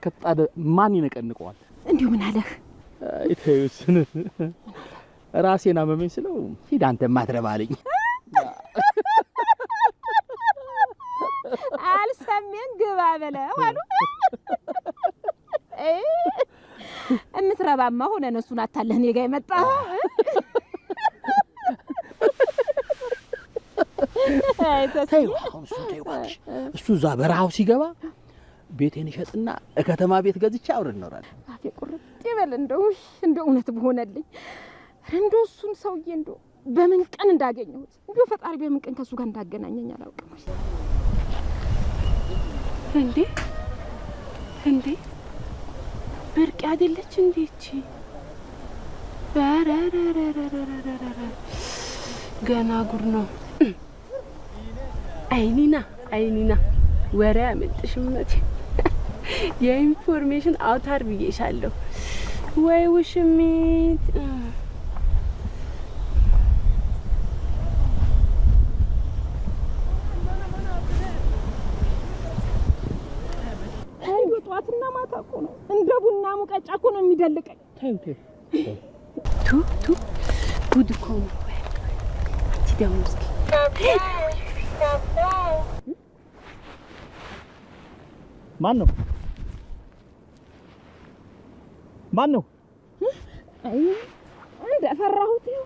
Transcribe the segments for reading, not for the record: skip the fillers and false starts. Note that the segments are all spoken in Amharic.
ከጣደ ማን ይነቀንቀዋል? እንዴው ምን አለህ? አይተዩስን ራሴና መመኝ ስለው ሂድ አንተ ማትረባልኝ አልሰሜን ግባ በለው አሉ። እምትረባማ ሆነ እነሱን አታለህ እኔ ጋር የመጣው እሱ እዛ በረሃው ሲገባ ቤቴን ይሸጥና ከተማ ቤት ገዝቼ አውረን እንኖራለን። አፌ ቁርጥ ይበል እንደው እውነት በሆነልኝ እንደው እሱን ሰውዬ እንደው በምን ቀን እንዳገኘሁት እንደው ፈጣሪ በምን ቀን ከሱ ጋር እንዳገናኘኝ አላውቅም። እንዴ ብርቅ አይደለች እንዴች? ገና ጉር ነው። አይኒና ወሬ አመልጥሽመት የኢንፎርሜሽን አውታር ብዬሻለሁ። ወይ ውሽሚት ጧትና ማታ እኮ ነው እንደ ቡና ሙቀጫ እኮ ነው የሚደልቀኝ። ቱ ጉድ እኮ ነው። አንቺ ደግሞ እስኪ ማን ነው? አይ እንደፈራሁት ነው።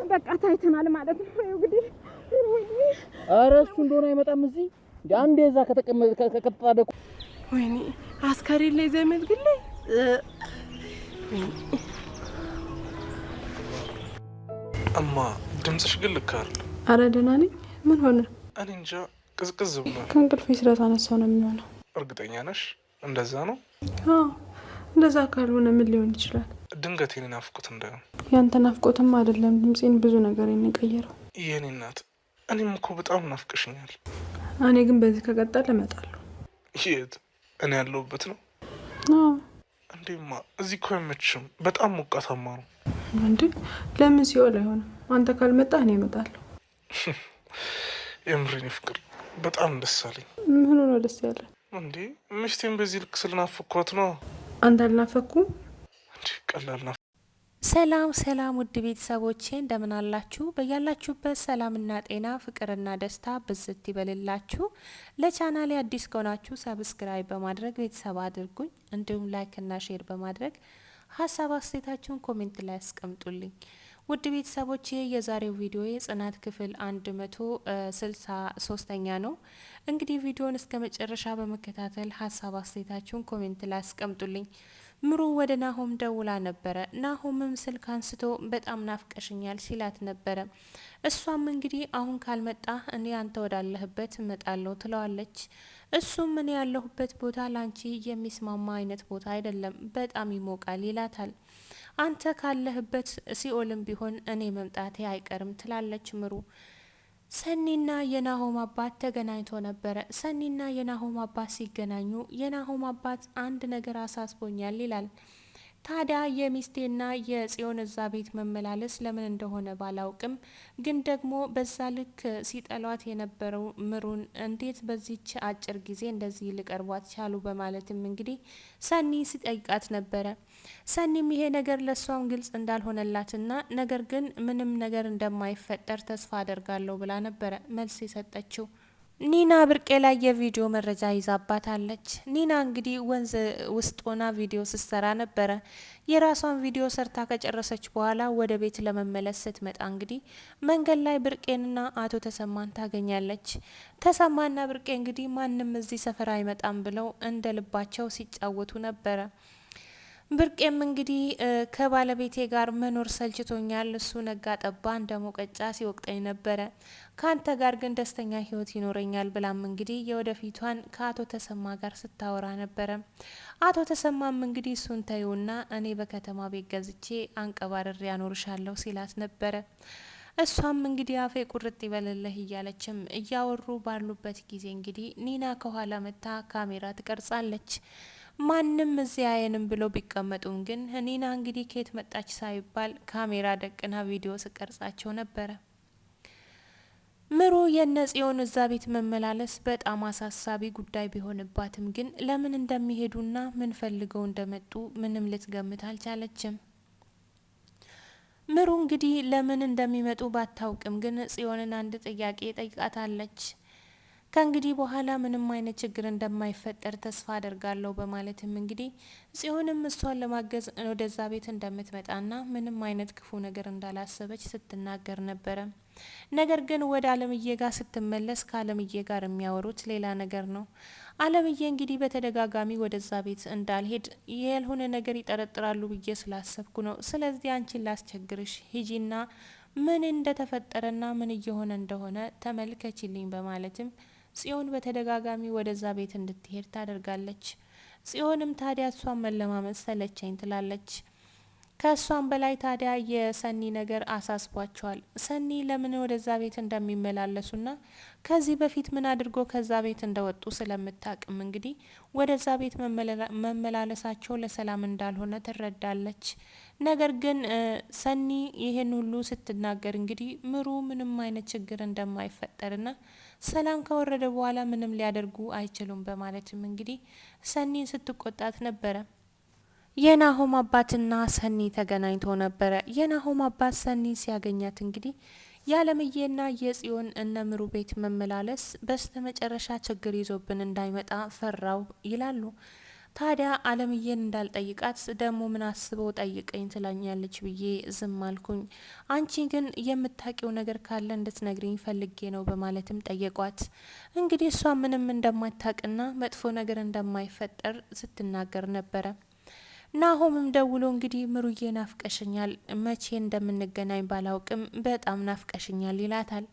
በቃ ታይተናል ማለት ነው እንግዲህ። ኧረ እሱ እንደሆነ አይመጣም እዚህ እንደ አንዴ እዛ ከተጣደቁ ወይኔ አስከሬ ላይ ዘመድ ግን ላይ እማ ድምጽሽ ግን ልክ አይደል? ኧረ ደህና ነኝ። ምን ሆነ? እኔ እንጃ ቅዝቅዝ ብሏል። ከእንቅልፌ ስለተነሳሁ ነው የሚሆነው። እርግጠኛ ነሽ እንደዛ ነው? አዎ እንደዛ ካልሆነ ምን ሊሆን ይችላል? ድንገት የኔ ናፍቆት እንዳይሆን። ያንተ ናፍቆትም አይደለም ድምጼን ብዙ ነገር የቀየረው። የኔ እናት እኔም እኮ በጣም ናፍቀሽኛል። እኔ ግን በዚህ ከቀጠለ እመጣለሁ። የት? እኔ ያለሁበት ነው? አዎ። እንዴማ እዚህ እኮ አይመችም፣ በጣም ሞቃታማ ነው። እንዴ ለምን ሲኦል አይሆንም? አንተ ካልመጣህ እኔ እመጣለሁ። የምሬን ፍቅር በጣም ደስ አለኝ። ምን ሆነ ደስ ያለ? እንዴ ሚስቴን በዚህ ልክ ስለናፈኳት ነው። አንተ አልናፈኩም እንዴ? ቀላል ናፍ ሰላም ውድ ቤተሰቦቼ እንደምን አላችሁ? በያላችሁበት ሰላምና ጤና ፍቅርና ደስታ ብዝት ይበልላችሁ። ለቻናሌ አዲስ ከሆናችሁ ሰብስክራይብ በማድረግ ቤተሰብ አድርጉኝ። እንዲሁም ላይክ እና ሼር በማድረግ ሀሳብ አስተያየታችሁን ኮሜንት ላይ አስቀምጡልኝ። ውድ ቤተሰቦቼ የዛሬው ቪዲዮ የጽናት ክፍል 163ኛ ነው። እንግዲህ ቪዲዮን እስከ መጨረሻ በመከታተል ሀሳብ አስተያየታችሁን ኮሜንት ላይ አስቀምጡልኝ። ምሩ ወደ ናሆም ደውላ ነበረ። ናሆምም ስልክ አንስቶ በጣም ናፍቀሽኛል ሲላት ነበረ። እሷም እንግዲህ አሁን ካልመጣ እኔ አንተ ወዳለህበት እመጣለሁ ትለዋለች። እሱም እኔ ያለሁበት ቦታ ላንቺ የሚስማማ አይነት ቦታ አይደለም፣ በጣም ይሞቃል ይላታል። አንተ ካለህበት ሲኦልም ቢሆን እኔ መምጣቴ አይቀርም ትላለች ምሩ። ሰኒና የናሆም አባት ተገናኝቶ ነበረ። ሰኒና የናሆም አባት ሲገናኙ የናሆም አባት አንድ ነገር አሳስቦኛል ይላል። ታዲያ የሚስቴና የጽዮን እዛ ቤት መመላለስ ለምን እንደሆነ ባላውቅም ግን ደግሞ በዛ ልክ ሲጠሏት የነበረው ምሩን እንዴት በዚች አጭር ጊዜ እንደዚህ ሊቀርቧት ቻሉ በማለትም እንግዲህ ሰኒ ሲጠይቃት ነበረ። ሰኒም ይሄ ነገር ለሷም ግልጽ እንዳልሆነላትና ነገር ግን ምንም ነገር እንደማይፈጠር ተስፋ አደርጋለሁ ብላ ነበረ መልስ የሰጠችው። ኒና ብርቄ ላይ የቪዲዮ መረጃ ይዛባታለች። ኒና እንግዲህ ወንዝ ውስጥ ሆና ቪዲዮ ስትሰራ ነበረ። የራሷን ቪዲዮ ሰርታ ከጨረሰች በኋላ ወደ ቤት ለመመለስ ስትመጣ እንግዲህ መንገድ ላይ ብርቄንና አቶ ተሰማን ታገኛለች። ተሰማና ብርቄ እንግዲህ ማንም እዚህ ሰፈር አይመጣም ብለው እንደ ልባቸው ሲጫወቱ ነበረ። ብርቄም እንግዲህ ከባለቤቴ ጋር መኖር ሰልችቶኛል፣ እሱ ነጋ ጠባ እንደ ሞቀጫ ሲወቅጠኝ ነበረ፣ ካንተ ጋር ግን ደስተኛ ህይወት ይኖረኛል ብላም እንግዲህ የወደፊቷን ከአቶ ተሰማ ጋር ስታወራ ነበረ። አቶ ተሰማም እንግዲህ እሱን ተይውና እኔ በከተማ ቤት ገዝቼ አንቀባርሬ ያኖርሻለሁ ሲላት ነበረ። እሷም እንግዲህ አፌ ቁርጥ ይበልልህ እያለችም እያወሩ ባሉበት ጊዜ እንግዲህ ኒና ከኋላ መታ ካሜራ ትቀርጻለች። ማንም እዚያ አየንም ብለው ቢቀመጡም ግን ኒና እንግዲህ ከየት መጣች ሳይባል ካሜራ ደቅና ቪዲዮ ስቀርጻቸው ነበረ። ምሩ የነጽዮን እዛ ቤት መመላለስ በጣም አሳሳቢ ጉዳይ ቢሆንባትም ግን ለምን እንደሚሄዱና ምን ፈልገው እንደመጡ ምንም ልትገምት አልቻለችም። ምሩ እንግዲህ ለምን እንደሚመጡ ባታውቅም ግን ጽዮንን አንድ ጥያቄ ጠይቃታለች። ከእንግዲህ በኋላ ምንም አይነት ችግር እንደማይፈጠር ተስፋ አደርጋለሁ በማለትም እንግዲህ ጽዮንም እሷን ለማገዝ ወደዛ ቤት እንደምትመጣና ምንም አይነት ክፉ ነገር እንዳላሰበች ስትናገር ነበረ። ነገር ግን ወደ አለምዬ ጋር ስትመለስ ከአለምዬ ጋር የሚያወሩት ሌላ ነገር ነው። አለምዬ እንግዲህ በተደጋጋሚ ወደዛ ቤት እንዳልሄድ ያልሆነ ነገር ይጠረጥራሉ ብዬ ስላሰብኩ ነው። ስለዚህ አንቺን ላስቸግርሽ ሂጂና ምን እንደተፈጠረና ምን እየሆነ እንደሆነ ተመልከችልኝ በማለትም ጽዮን በተደጋጋሚ ወደዛ ቤት እንድትሄድ ታደርጋለች። ጽዮንም ታዲያ እሷን መለማመጥ ሰለቸኝ ትላለች። ከእሷም በላይ ታዲያ የሰኒ ነገር አሳስቧቸዋል። ሰኒ ለምን ወደዛ ቤት እንደሚመላለሱና ከዚህ በፊት ምን አድርጎ ከዛ ቤት እንደወጡ ስለምታቅም እንግዲህ ወደዛ ቤት መመላለሳቸው ለሰላም እንዳልሆነ ትረዳለች። ነገር ግን ሰኒ ይሄን ሁሉ ስትናገር እንግዲህ ምሩ ምንም አይነት ችግር እንደማይፈጠርና ሰላም ከወረደ በኋላ ምንም ሊያደርጉ አይችሉም በማለትም እንግዲህ ሰኒን ስትቆጣት ነበረ። የናሆም አባትና ሰኒ ተገናኝቶ ነበረ። የናሆም አባት ሰኒ ሲያገኛት እንግዲህ የአለምዬና የጽዮን እነ ምሩ ቤት መመላለስ በስተመጨረሻ ችግር ይዞብን እንዳይመጣ ፈራው ይላሉ። ታዲያ አለምዬን እንዳልጠይቃት ደግሞ ምን አስበው ጠይቀኝ ትላኛለች ብዬ ዝም አልኩኝ። አንቺ ግን የምታውቂው ነገር ካለ እንድትነግሪኝ ፈልጌ ነው በማለትም ጠየቋት። እንግዲህ እሷ ምንም እንደማታውቅና መጥፎ ነገር እንደማይፈጠር ስትናገር ነበረ። ናሆምም ደውሎ እንግዲህ ምሩዬ ናፍቀሽኛል፣ መቼ እንደምንገናኝ ባላውቅም በጣም ናፍቀሽኛል ይላታል።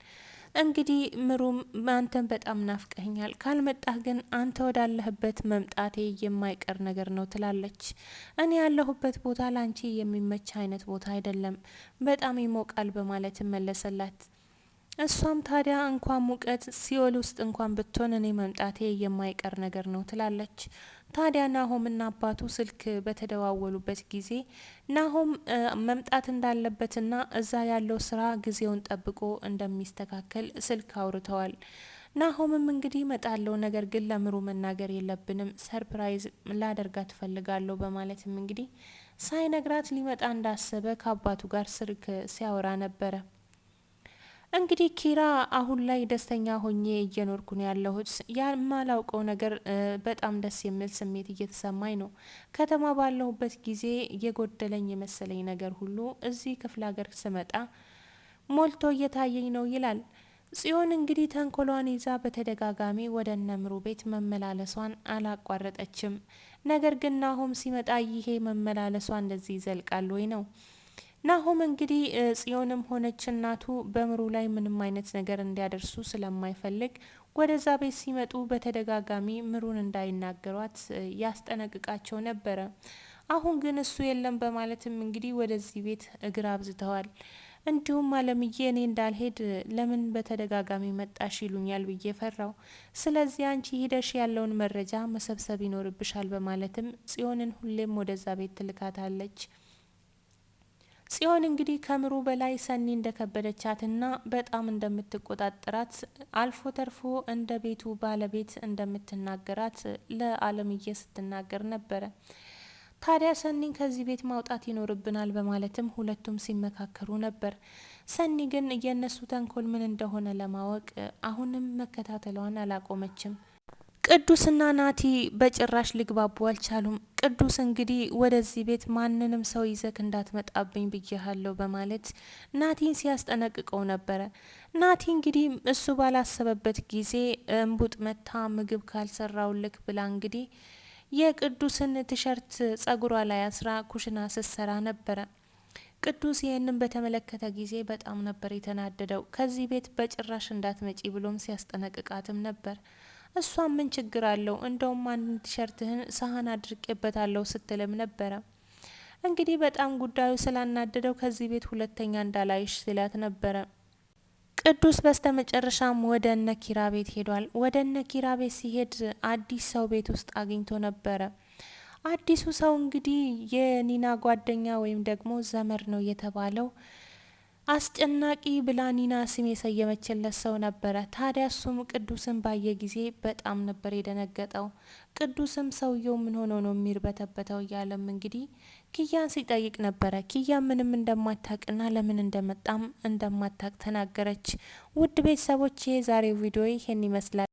እንግዲህ ምሩም አንተን በጣም ናፍቀኛል፣ ካልመጣህ ግን አንተ ወዳለህበት መምጣቴ የማይቀር ነገር ነው ትላለች። እኔ ያለሁበት ቦታ ላንቺ የሚመች አይነት ቦታ አይደለም፣ በጣም ይሞቃል በማለት መለሰላት። እሷም ታዲያ እንኳን ሙቀት ሲኦል ውስጥ እንኳን ብትሆን እኔ መምጣቴ የማይቀር ነገር ነው ትላለች። ታዲያ ናሆምና አባቱ ስልክ በተደዋወሉበት ጊዜ ናሆም መምጣት እንዳለበትና እዛ ያለው ስራ ጊዜውን ጠብቆ እንደሚስተካከል ስልክ አውርተዋል። ናሆምም እንግዲህ እመጣለሁ፣ ነገር ግን ለምሩ መናገር የለብንም፣ ሰርፕራይዝ ላደርጋት ፈልጋለሁ በማለትም እንግዲህ ሳይነግራት ሊመጣ እንዳሰበ ከአባቱ ጋር ስልክ ሲያወራ ነበረ። እንግዲህ ኪራ አሁን ላይ ደስተኛ ሆኜ እየኖርኩ ነው ያለሁት። የማላውቀው ነገር በጣም ደስ የሚል ስሜት እየተሰማኝ ነው። ከተማ ባለሁበት ጊዜ የጎደለኝ የመሰለኝ ነገር ሁሉ እዚህ ክፍለ ሀገር ስመጣ ሞልቶ እየታየኝ ነው ይላል። ጽዮን እንግዲህ ተንኮሏን ይዛ በተደጋጋሚ ወደ እነምሩ ቤት መመላለሷን አላቋረጠችም። ነገር ግን ናሆም ሲመጣ ይሄ መመላለሷ እንደዚህ ይዘልቃል ወይ ነው። ናሆም እንግዲህ ጽዮንም ሆነች እናቱ በምሩ ላይ ምንም አይነት ነገር እንዲያደርሱ ስለማይፈልግ ወደዛ ቤት ሲመጡ በተደጋጋሚ ምሩን እንዳይናገሯት ያስጠነቅቃቸው ነበረ። አሁን ግን እሱ የለም በማለትም እንግዲህ ወደዚህ ቤት እግር አብዝተዋል። እንዲሁም አለምዬ እኔ እንዳልሄድ ለምን በተደጋጋሚ መጣሽ ይሉኛል ብዬ ፈራው። ስለዚህ አንቺ ሂደሽ ያለውን መረጃ መሰብሰብ ይኖርብሻል በማለትም ጽዮንን ሁሌም ወደዛ ቤት ትልካታለች። ጽዮን እንግዲህ ከምሩ በላይ ሰኒ እንደከበደቻትና በጣም እንደምትቆጣጠራት አልፎ ተርፎ እንደ ቤቱ ባለቤት እንደምትናገራት ለአለምዬ ስትናገር ነበረ። ታዲያ ሰኒን ከዚህ ቤት ማውጣት ይኖርብናል በማለትም ሁለቱም ሲመካከሩ ነበር። ሰኒ ግን የእነሱ ተንኮል ምን እንደሆነ ለማወቅ አሁንም መከታተሏን አላቆመችም። ቅዱስና ናቲ በጭራሽ ሊግባቡ አልቻሉም። ቅዱስ እንግዲህ ወደዚህ ቤት ማንንም ሰው ይዘክ እንዳትመጣብኝ ብያሃለሁ በማለት ናቲን ሲያስጠነቅቀው ነበረ። ናቲ እንግዲህ እሱ ባላሰበበት ጊዜ እንቡጥ መታ ምግብ ካልሰራውልክ ብላ እንግዲህ የቅዱስን ቲሸርት ጸጉሯ ላይ አስራ ኩሽና ስትሰራ ነበረ። ቅዱስ ይህንን በተመለከተ ጊዜ በጣም ነበር የተናደደው። ከዚህ ቤት በጭራሽ እንዳትመጪ ብሎም ሲያስጠነቅቃትም ነበር። እሷ ምን ችግር አለው እንደውም አንድ ቲሸርትህን ሳህን አድርቄበታለሁ ስትልም ነበረ። እንግዲህ በጣም ጉዳዩ ስላናደደው ከዚህ ቤት ሁለተኛ እንዳላይሽ ሲላት ነበረ። ቅዱስ በስተመጨረሻም ወደ እነ ኪራ ቤት ሄዷል። ወደ እነ ኪራ ቤት ሲሄድ አዲስ ሰው ቤት ውስጥ አግኝቶ ነበረ። አዲሱ ሰው እንግዲህ የኒና ጓደኛ ወይም ደግሞ ዘመድ ነው የተባለው አስጨናቂ ብላ ኒና ስም የሰየመችለት ሰው ነበረ። ታዲያ እሱም ቅዱስን ባየ ጊዜ በጣም ነበር የደነገጠው። ቅዱስም ሰውየው ምን ሆኖ ነው የሚርበተበተው እያለም እንግዲህ ኪያን ሲጠይቅ ነበረ። ኪያ ምንም እንደማታቅና ለምን እንደመጣም እንደማታቅ ተናገረች። ውድ ቤተሰቦች የዛሬው ቪዲዮ ይሄን ይመስላል።